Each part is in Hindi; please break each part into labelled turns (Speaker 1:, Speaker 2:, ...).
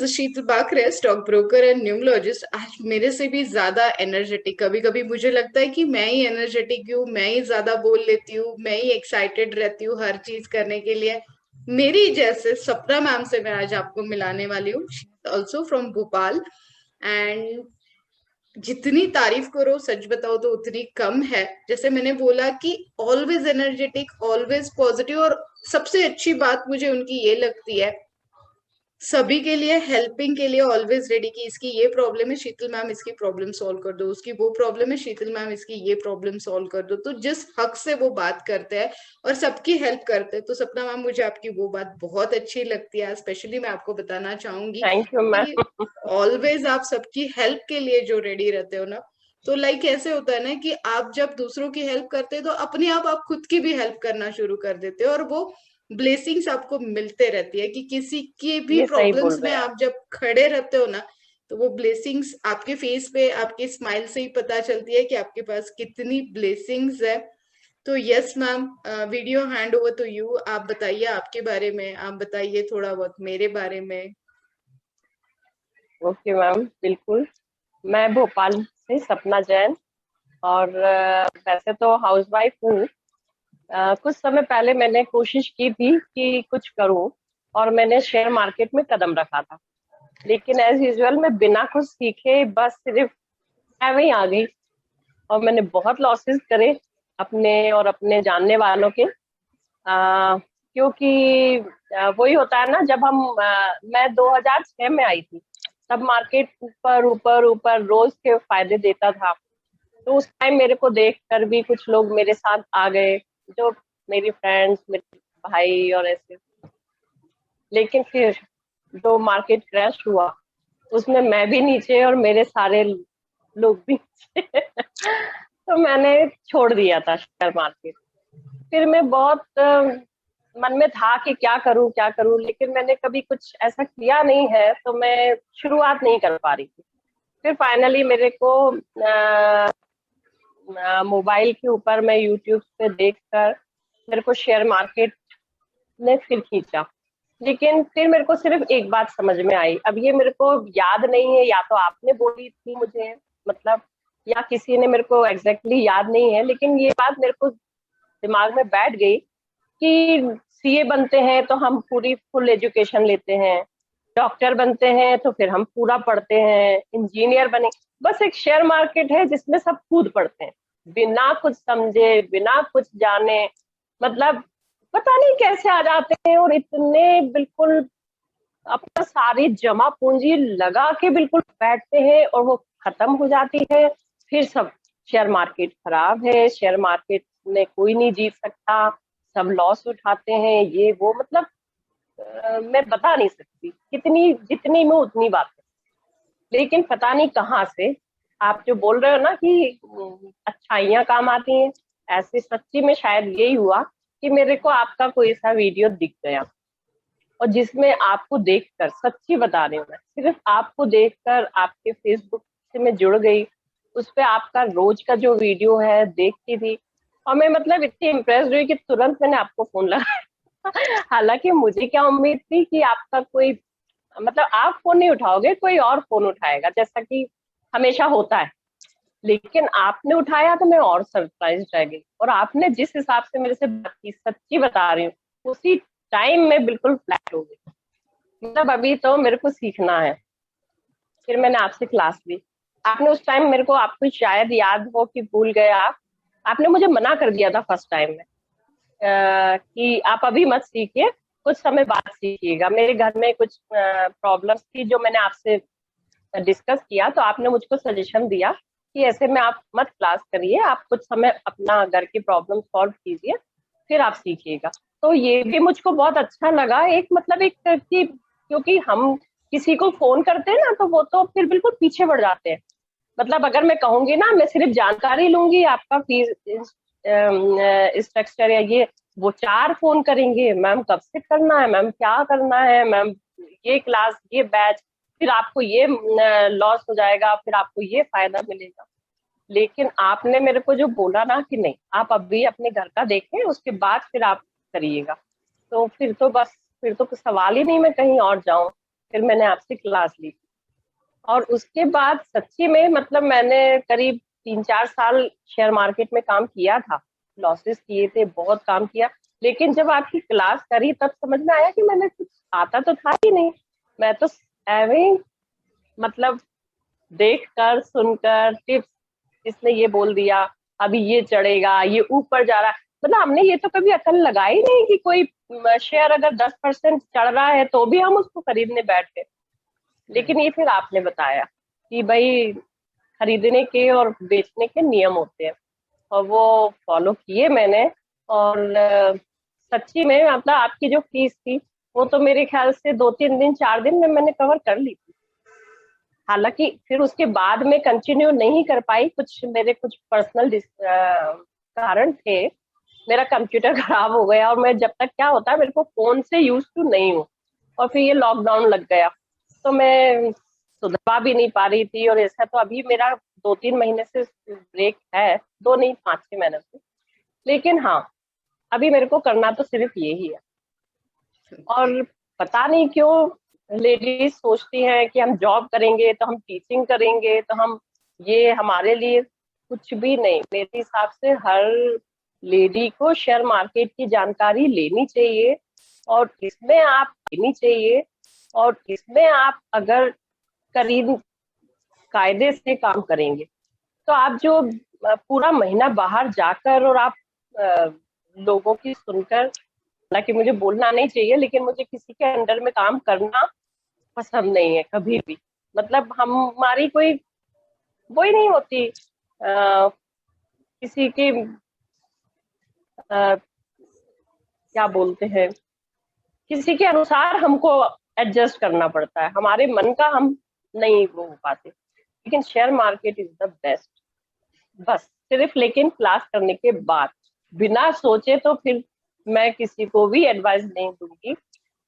Speaker 1: Is Sheetal Bakre, stock broker and numerologist. आज मेरे से भी ज्यादा एनर्जेटिक, कभी कभी मुझे लगता है कि मैं ही एनर्जेटिक हूँ, मैं ही ज्यादा बोल लेती हूँ, मैं ही एक्साइटेड रहती हूँ हर चीज करने के लिए। मेरी जैसे सपना मैम से मैं आज आपको मिलाने वाली हूँ, ऑल्सो फ्रॉम भोपाल। एंड जितनी तारीफ करो सच बताओ तो उतनी कम है। जैसे मैंने बोला कि ऑलवेज एनर्जेटिक, ऑलवेज पॉजिटिव, और सबसे अच्छी बात मुझे उनकी ये लगती है, सभी के लिए हेल्पिंग के लिए ऑलवेज रेडी। कि इसकी ये प्रॉब्लम है शीतल मैम, इसकी प्रॉब्लम सॉल्व कर दो, उसकी वो प्रॉब्लम है शीतल मैम, इसकी ये प्रॉब्लम सॉल्व कर दो। तो जिस हक से वो बात करते हैं और सबकी हेल्प करते हैं, तो सपना मैम मुझे आपकी वो बात बहुत अच्छी लगती है। स्पेशली मैं आपको बताना चाहूंगी
Speaker 2: थैंक यू
Speaker 1: कि
Speaker 2: मैम।
Speaker 1: ऑलवेज आप सबकी हेल्प के लिए जो रेडी रहते हो ना, तो लाइक ऐसे होता है ना कि आप जब दूसरों की हेल्प करते हो तो अपने आप खुद की भी हेल्प करना शुरू कर देते हो, और वो ब्लेसिंग्स आपको मिलते रहती है कि किसी की भी
Speaker 2: ये सही बोल
Speaker 1: प्रॉब्लम्स में
Speaker 2: रहे हैं आप।
Speaker 1: आप जब खड़े रहते हो ना, तो वो ब्लेसिंग्स आपके फेस पे, आपके स्माइल से ही पता चलती है कि आपके पास कितनी ब्लेसिंग्स है। तो yes ma'am, video hand over to you. आप बताइए आपके बारे में, आप बताइए थोड़ा बहुत मेरे बारे में।
Speaker 2: ओके मैम, बिल्कुल। मैं भोपाल से सपना जैन, और वैसे तो हाउसवाइफ हूँ। कुछ समय पहले मैंने कोशिश की थी कि कुछ करूँ, और मैंने शेयर मार्केट में कदम रखा था। लेकिन एज यूजुअल मैं बिना कुछ सीखे बस सिर्फ एवं ही आ गई, और मैंने बहुत लॉसेस करे अपने और अपने जानने वालों के। क्योंकि वही होता है ना, जब मैं 2006 में आई थी, तब मार्केट ऊपर ऊपर ऊपर रोज के फायदे देता था। तो उस टाइम मेरे को देख कर भी कुछ लोग मेरे साथ आ गए, जो मेरी फ्रेंड्स, मेरे भाई और ऐसे। लेकिन फिर जो मार्केट क्रैश हुआ, उसमें मैं भी नीचे और मेरे सारे लोग भी नीचे। तो मैंने छोड़ दिया था शेयर मार्केट। फिर मैं बहुत मन में था कि क्या करूं, लेकिन मैंने कभी कुछ ऐसा किया नहीं है, तो मैं शुरुआत नहीं कर पा रही थी। फिर फाइनली मेरे को मोबाइल के ऊपर मैं यूट्यूब पे देखकर मेरे को शेयर मार्केट ने फिर खींचा। लेकिन फिर मेरे को सिर्फ एक बात समझ में आई, अब ये मेरे को याद नहीं है, या तो आपने बोली थी मुझे, मतलब, या किसी ने मेरे को एग्जैक्टली याद नहीं है, लेकिन ये बात मेरे को दिमाग में बैठ गई कि सीए बनते हैं तो हम पूरी फुल एजुकेशन लेते हैं, डॉक्टर बनते हैं तो फिर हम पूरा पढ़ते हैं, इंजीनियर बने। बस एक शेयर मार्केट है जिसमें सब कूद पड़ते हैं, बिना कुछ समझे, बिना कुछ जाने, मतलब पता नहीं कैसे आ जाते हैं, और इतने बिल्कुल अपना सारी जमा पूंजी लगा के बिल्कुल बैठते हैं, और वो खत्म हो जाती है। फिर सब, शेयर मार्केट खराब है, शेयर मार्केट में कोई नहीं जीत सकता, सब लॉस उठाते हैं, ये वो, मतलब मैं बता नहीं सकती, कितनी जितनी में उतनी बात है। लेकिन पता नहीं कहाँ से आप जो बोल रहे हो ना कि अच्छाइयाँ काम आती हैं, ऐसे सच्ची में शायद यही हुआ कि मेरे को आपका कोई सा वीडियो दिख गया, और जिसमें आपको देखकर, सच्ची बता रही हूँ मैं, सिर्फ आपको देखकर आपके फेसबुक से मैं जुड़ गई। उस पे आपका रोज का जो वीडियो है देखती थी, और मैं मतलब इतनी इम्प्रेस हुई कि तुरंत मैंने आपको फोन लगाया। हालांकि मुझे क्या उम्मीद थी कि आपका कोई, मतलब आप फोन नहीं उठाओगे, कोई और फोन उठाएगा, जैसा कि हमेशा होता है। लेकिन आपने उठाया तो मैं और सरप्राइज रह गई, और आपने जिस हिसाब से मेरे से बात की, सच्ची बता रही हूँ, उसी टाइम में बिल्कुल फ्लैट हो गई। मतलब अभी तो मेरे को सीखना है। फिर मैंने आपसे क्लास ली। आपने उस टाइम मेरे को, आपको शायद याद हो कि भूल गए आप, आपने मुझे मना कर दिया था फर्स्ट टाइम में, कि आप अभी मत सीखिए, कुछ समय बाद सीखिएगा। मेरे घर में कुछ प्रॉब्लम्स थी जो मैंने आपसे डिस्कस किया, तो आपने मुझको सजेशन दिया कि ऐसे में आप मत क्लास करिए, आप कुछ समय अपना घर की प्रॉब्लम सॉल्व कीजिए, फिर आप सीखिएगा। तो ये भी मुझको बहुत अच्छा लगा, एक मतलब एक कि, क्योंककि हम किसी को फोन करते हैं ना, तो वो तो फिर बिल्कुल पीछे बढ़ जाते हैं। मतलब अगर मैं कहूंगी ना, मैं सिर्फ जानकारी लूंगी आपका फीस स्ट्रक्चर या ये, वो चार फोन करेंगे, मैम कब से करना है, मैम क्या करना है, मैम ये क्लास, ये बैच, फिर आपको ये लॉस हो जाएगा, फिर आपको ये फायदा मिलेगा। लेकिन आपने मेरे को जो बोला ना कि नहीं, आप अभी अपने घर का देखें, उसके बाद फिर आप करिएगा, तो फिर तो बस, फिर तो कुछ सवाल ही नहीं मैं कहीं और जाऊं। फिर मैंने आपसे क्लास ली और उसके बाद सच्ची में मतलब मैंने करीब 3-4 साल शेयर मार्केट में काम किया था, लॉसेस किए थे, बहुत काम किया। लेकिन जब आपकी क्लास करी तब समझ में आया कि मैंने कुछ आता तो था ही नहीं। मैं तो एवं मतलब देख कर सुनकर टिप्स, इसने ये बोल दिया अभी ये चढ़ेगा, ये ऊपर जा रहा है, मतलब हमने ये तो कभी अकल लगाई नहीं कि कोई शेयर अगर 10% चढ़ रहा है तो भी हम उसको खरीदने बैठे। लेकिन ये फिर आपने बताया कि भाई खरीदने के और बेचने के नियम होते हैं, और वो फॉलो किए मैंने। और सच्ची में मतलब आपकी जो फीस थी वो तो मेरे ख्याल से 2-3 दिन 4 दिन में मैंने कवर कर ली थी। हालांकि फिर उसके बाद में कंटिन्यू नहीं कर पाई, कुछ मेरे कुछ पर्सनल कारण थे। मेरा कंप्यूटर खराब हो गया और मैं जब तक क्या होता है मेरे को फोन से यूज टू नहीं हूँ, और फिर ये लॉकडाउन लग गया तो मैं सुधरवा भी नहीं पा रही थी। और ऐसा तो अभी मेरा 2-3 महीने से ब्रेक है, 2 नहीं 5-6 महीने से। लेकिन हाँ, अभी मेरे को करना तो सिर्फ यही है। और पता नहीं क्यों लेडीज सोचती हैं कि हम जॉब करेंगे तो हम टीचिंग करेंगे तो हम, ये हमारे लिए कुछ भी नहीं। मेरे हिसाब से हर लेडी को शेयर मार्केट की जानकारी लेनी चाहिए, और इसमें आप लेनी चाहिए, और इसमें आप अगर करीब कायदे से काम करेंगे तो आप जो पूरा महीना बाहर जाकर और आप अ, लोगों की सुनकर, हालांकि मुझे बोलना नहीं चाहिए लेकिन मुझे किसी के अंडर में काम करना पसंद नहीं है कभी भी। मतलब हमारी कोई वो ही नहीं होती किसी की क्या बोलते हैं, किसी के अनुसार हमको एडजस्ट करना पड़ता है, हमारे मन का हम नहीं वो हो पाते। लेकिन share market is the best, बस सिर्फ लेकिन क्लास करने के बाद बिना सोचे तो फिर मैं किसी को भी एडवाइस नहीं दूंगी।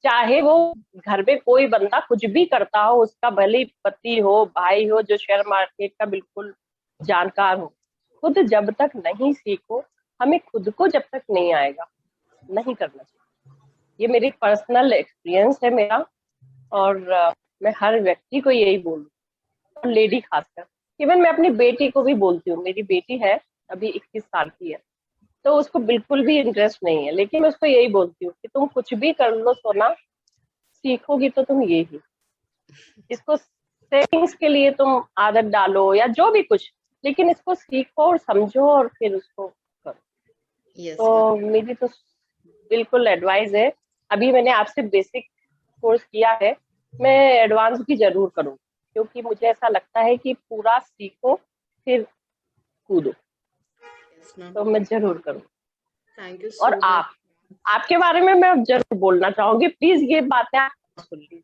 Speaker 2: चाहे वो घर में कोई बंदा कुछ भी करता हो, उसका भले ही पति हो, भाई हो, जो शेयर मार्केट का बिल्कुल जानकार हो, खुद जब तक नहीं सीखो, हमें खुद को जब तक नहीं आएगा नहीं करना चाहिए। ये मेरी पर्सनल एक्सपीरियंस है मेरा। और मैं हर व्यक्ति को यही बोलूँ, और लेडी खासकर, इवन मैं अपनी बेटी को भी बोलती हूँ। मेरी बेटी है, अभी 21 साल की है, तो उसको बिल्कुल भी इंटरेस्ट नहीं है, लेकिन मैं उसको यही बोलती हूँ कि तुम कुछ भी कर लो सोना, सीखोगी तो तुम यही, इसको सेविंग्स के लिए तुम आदत डालो या जो भी कुछ, लेकिन इसको सीखो और समझो और फिर उसको करो।
Speaker 1: Yes ma'am.
Speaker 2: तो मेरी तो बिल्कुल एडवाइस है। अभी मैंने आपसे बेसिक कोर्स किया है, मैं एडवांस भी जरूर करूँ, क्योंकि मुझे ऐसा लगता है कि पूरा सीखो फिर कूदो,
Speaker 1: यस मैम।
Speaker 2: तो मैं जरूर करूँ।
Speaker 1: थैंक यू
Speaker 2: और
Speaker 1: सो मच।
Speaker 2: आपके बारे में मैं जरूर बोलना चाहूंगी, प्लीज ये बातें आप सुन लीजिए।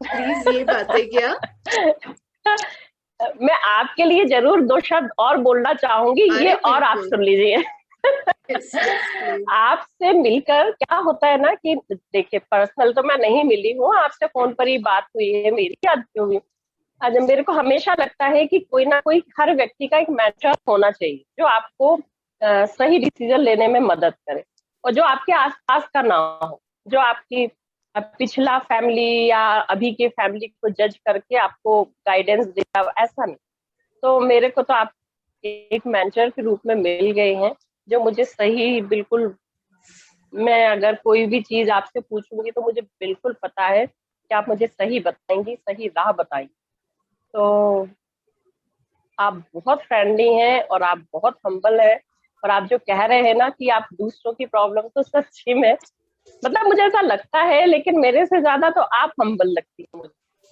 Speaker 1: प्लीज ये बातें क्या?
Speaker 2: मैं आपके लिए जरूर 2 शब्द और बोलना चाहूंगी, ये
Speaker 1: अरे
Speaker 2: और आप
Speaker 1: बिल्कुल।
Speaker 2: सुन लीजिए।
Speaker 1: Yes yes please.
Speaker 2: आपसे मिलकर क्या होता है ना कि देखिए, पर्सनल तो मैं नहीं मिली हूँ आपसे, फोन पर ही बात हुई है मेरी आज हुई। आज मेरे को हमेशा लगता है कि कोई ना कोई हर व्यक्ति का एक मेंटर होना चाहिए जो आपको सही डिसीजन लेने में मदद करे, और जो आपके आसपास का ना हो, जो आपकी पिछला फैमिली या अभी के फैमिली को जज करके आपको गाइडेंस देगा, ऐसा नहीं। तो मेरे को तो आप एक मेंटर के रूप में मिल गए हैं, जो मुझे सही बिल्कुल, मैं अगर कोई भी चीज आपसे पूछूंगी तो मुझे बिल्कुल पता है कि आप मुझे सही बताएंगी, सही राह बताएंगी। तो आप बहुत फ्रेंडली हैं और आप बहुत हम्बल है। और आप जो कह रहे हैं ना कि आप दूसरों की प्रॉब्लम, तो सच्ची में मतलब मुझे ऐसा लगता है, लेकिन मेरे से ज्यादा तो आप हम्बल लगती हैं मुझे,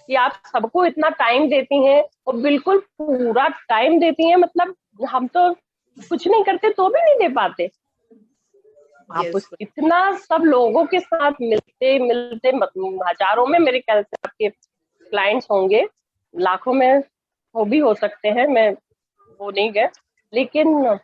Speaker 2: कि आप सबको इतना टाइम देती हैं और बिल्कुल पूरा टाइम देती हैं। मतलब हम तो कुछ नहीं करते तो भी नहीं दे पाते। आप
Speaker 1: यस
Speaker 2: उस इतना सब लोगों के साथ मिलते मिलते हजारों में मेरे ख्याल से आपके क्लाइंट्स होंगे, लाखों में वो भी हो सकते हैं, मैं वो नहीं गए। लेकिन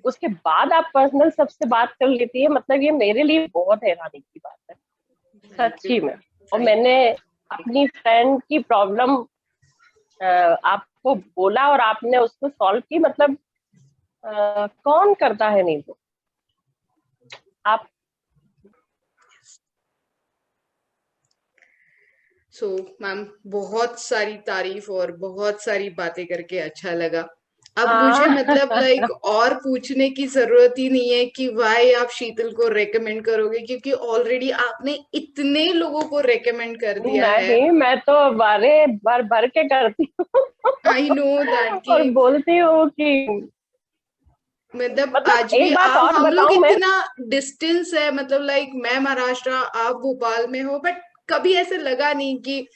Speaker 2: उसके बाद आप पर्सनल सबसे बात कर लेती है, मतलब ये मेरे लिए बहुत हैरानी की बात है,
Speaker 1: थैंक यू।
Speaker 2: सच्ची में। और
Speaker 1: थैंक
Speaker 2: मैंने अपनी फ्रेंड की प्रॉब्लम आपको बोला और आपने उसको सॉल्व की, मतलब कौन करता है नहीं तो आप।
Speaker 1: सो मैम, बहुत सारी तारीफ और बहुत सारी बातें करके अच्छा लगा। अब मुझे
Speaker 2: हाँ।
Speaker 1: मतलब लाइक और पूछने की जरूरत ही नहीं है कि वाई आप शीतल को रेकमेंड करोगे, क्योंकि ऑलरेडी आपने इतने लोगों को रेकमेंड कर दिया है।
Speaker 2: नहीं, मैं तो बारे भर भर के करती हूँ।
Speaker 1: आई नो दैट कि
Speaker 2: और बोलती हूँ कि
Speaker 1: मतलब
Speaker 2: मतलब
Speaker 1: आज भी
Speaker 2: एक बात
Speaker 1: आप,
Speaker 2: और
Speaker 1: हम लोग
Speaker 2: बताऊं मैं।
Speaker 1: इतना डिस्टेंस है, मतलब लाइक मैं महाराष्ट्र, आप भोपाल में हो, बट कभी ऐसे लगा नहीं कि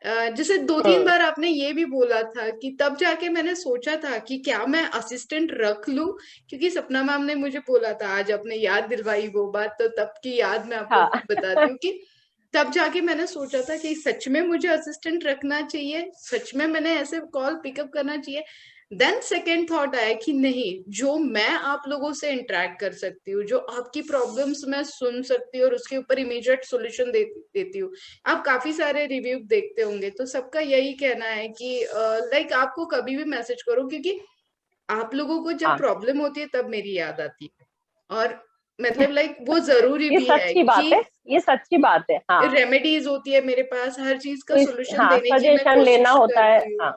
Speaker 1: जैसे दो तीन
Speaker 2: हम्म।
Speaker 1: बार आपने ये भी बोला था कि तब जाके मैंने सोचा था कि क्या मैं असिस्टेंट रख लूं, क्योंकि सपना मैम ने मुझे बोला था, आज आपने याद दिलवाई वो बात, तो तब की याद मैं आपको
Speaker 2: हाँ।
Speaker 1: बताती हूँ कि तब जाके मैंने सोचा था कि सच में मुझे असिस्टेंट रखना चाहिए, सच में मैंने ऐसे कॉल पिकअप करना चाहिए। देन सेकेंड थॉट आया कि नहीं, जो मैं आप लोगों से इंटरेक्ट कर सकती हूँ, जो आपकी प्रॉब्लम्स मैं सुन सकती हूँ और उसके ऊपर इमीडिएट सोल्यूशन देती हूँ। आप काफी सारे रिव्यू देखते होंगे, तो सबका यही कहना है कि लाइक आपको कभी भी मैसेज करो, क्योंकि आप लोगों को जब
Speaker 2: हाँ,
Speaker 1: प्रॉब्लम होती है तब मेरी याद आती है। और मतलब लाइक वो जरूरी
Speaker 2: ये
Speaker 1: भी है
Speaker 2: सच्ची बात
Speaker 1: कि
Speaker 2: है, ये सच्ची बात है। हाँ,
Speaker 1: रेमेडीज होती है मेरे पास, हर चीज का
Speaker 2: तो
Speaker 1: सोल्यूशन
Speaker 2: हाँ,
Speaker 1: देने की मैं
Speaker 2: सजेशन लेना
Speaker 1: कोशिश
Speaker 2: होता है।
Speaker 1: करती हूँ।
Speaker 2: हाँ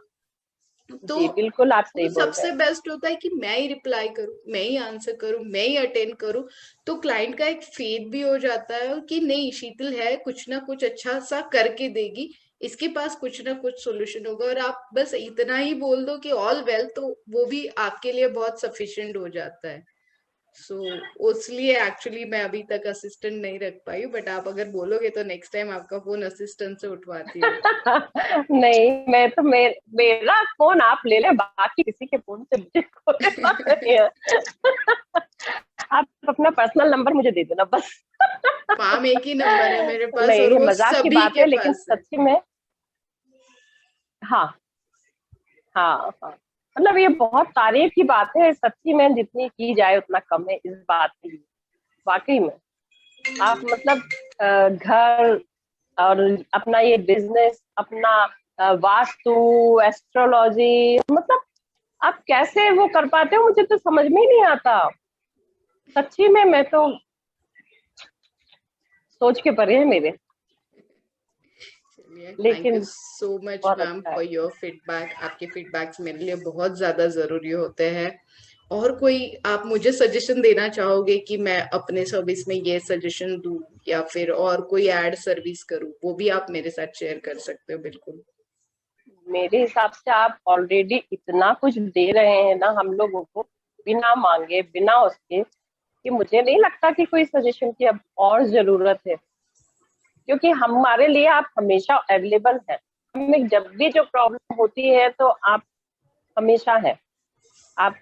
Speaker 1: तो
Speaker 2: जी, बिल्कुल आप
Speaker 1: वो
Speaker 2: सही बोल रहे
Speaker 1: सबसे बेस्ट होता है कि मैं ही रिप्लाई करूं, मैं ही आंसर करूं, मैं ही अटेंड करूं। तो क्लाइंट का एक फेथ भी हो जाता है कि नहीं, शीतल है, कुछ ना कुछ अच्छा सा करके देगी, इसके पास कुछ ना कुछ सोल्यूशन होगा। और आप बस इतना ही बोल दो कि ऑल वेल, तो वो भी आपके लिए बहुत सफिशिएंट हो जाता है। सो इसलिए एक्चुअली मैं अभी तक असिस्टेंट नहीं रख पाई हूँ, बट आप अगर बोलोगे तो नेक्स्ट टाइम आपका फोन असिस्टेंट से उठवाती हूँ।
Speaker 2: हैं। नहीं, मैं तो मेरा फोन आप ले ले, बाकी किसी के फोन से मुझे कोई बात नहीं है। आप अपना पर्सनल नंबर मुझे दे देना बस।
Speaker 1: फार्म एक ही नंबर है मेरे पास
Speaker 2: नहीं,
Speaker 1: और
Speaker 2: ये
Speaker 1: वो
Speaker 2: मजाक की
Speaker 1: सभी
Speaker 2: बात
Speaker 1: के
Speaker 2: है, लेकिन
Speaker 1: पास है।
Speaker 2: सच्ची में। हाँ, हाँ, हाँ। मतलब ये बहुत तारीफ की बात है, सच्ची में जितनी की जाए उतना कम है इस बात की। वाकई में आप मतलब घर और अपना ये बिजनेस, अपना वास्तु, एस्ट्रोलॉजी, मतलब आप कैसे वो कर पाते हो, मुझे तो समझ में ही नहीं आता। सच्ची में मैं तो सोच के परे है मेरे।
Speaker 1: चलिए, थैंक यू
Speaker 2: लेकिन
Speaker 1: सो मच
Speaker 2: बहुत
Speaker 1: मैम
Speaker 2: अच्छा है।
Speaker 1: For your feedback. आपके फीडबैक्स मेरे लिए बहुत ज्यादा जरूरी होते हैं। और कोई आप मुझे सजेशन देना चाहोगे कि मैं अपने सर्विस में ये सजेशन दूं, या फिर और कोई एड सर्विस करूं, वो भी आप मेरे साथ शेयर कर सकते हो, बिल्कुल।
Speaker 2: मेरे हिसाब से आप ऑलरेडी इतना कुछ दे रहे हैं ना हम लोगों को, बिना मांगे, बिना उसके, कि मुझे नहीं लगता कि कोई सजेशन की अब और जरूरत है। क्योंकि हमारे लिए आप हमेशा अवेलेबल है। हमें जब भी जो प्रॉब्लम होती है तो आप हमेशा है। आप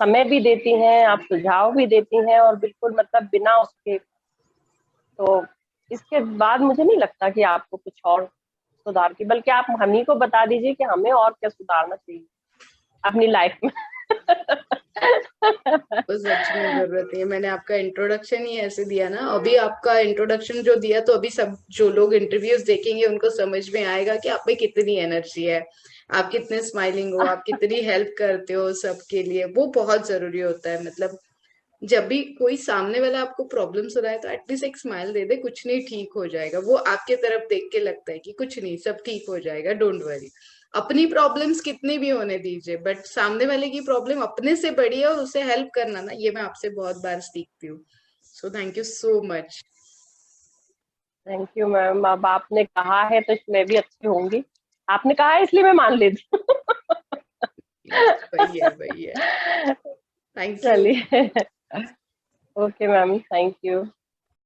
Speaker 2: समय भी देती हैं, आप सुझाव भी देती हैं, और बिल्कुल मतलब बिना उसके। तो इसके बाद मुझे नहीं लगता कि आपको कुछ और सुधार की, बल्कि आप हम ही को बता दीजिए कि हमें और क्या सुधारना चाहिए अपनी लाइफ में।
Speaker 1: तो सच में जरूरत नहीं है, मैंने आपका इंट्रोडक्शन ही ऐसे दिया ना, अभी आपका इंट्रोडक्शन जो दिया, तो अभी सब जो लोग इंटरव्यूज देखेंगे उनको समझ में आएगा कि आप में कितनी एनर्जी है, आप कितने स्माइलिंग हो, आप कितनी हेल्प करते हो सबके लिए। वो बहुत जरूरी होता है। मतलब जब भी कोई सामने वाला आपको प्रॉब्लम सुनाए, तो एटलीस्ट एक स्माइल दे दे, कुछ नहीं, ठीक हो जाएगा। वो आपके तरफ देख के लगता है कि कुछ नहीं, सब ठीक हो जाएगा, डोंट वरी। अपनी प्रॉब्लम्स कितनी भी होने दीजिए, बट सामने वाले की प्रॉब्लम अपने से बड़ी है, और उसे हेल्प करना ना, ये मैं आपसे बहुत बार सीखती हूँ। So thank you so much.
Speaker 2: Thank you ma'am, अब आपने कहा है तो मैं भी अच्छी होंगी। आपने कहा है इसलिए मैं मान लेती हूँ।
Speaker 1: वही है, वही है। Thank you.
Speaker 2: चलिए। Okay ma'am, thank you.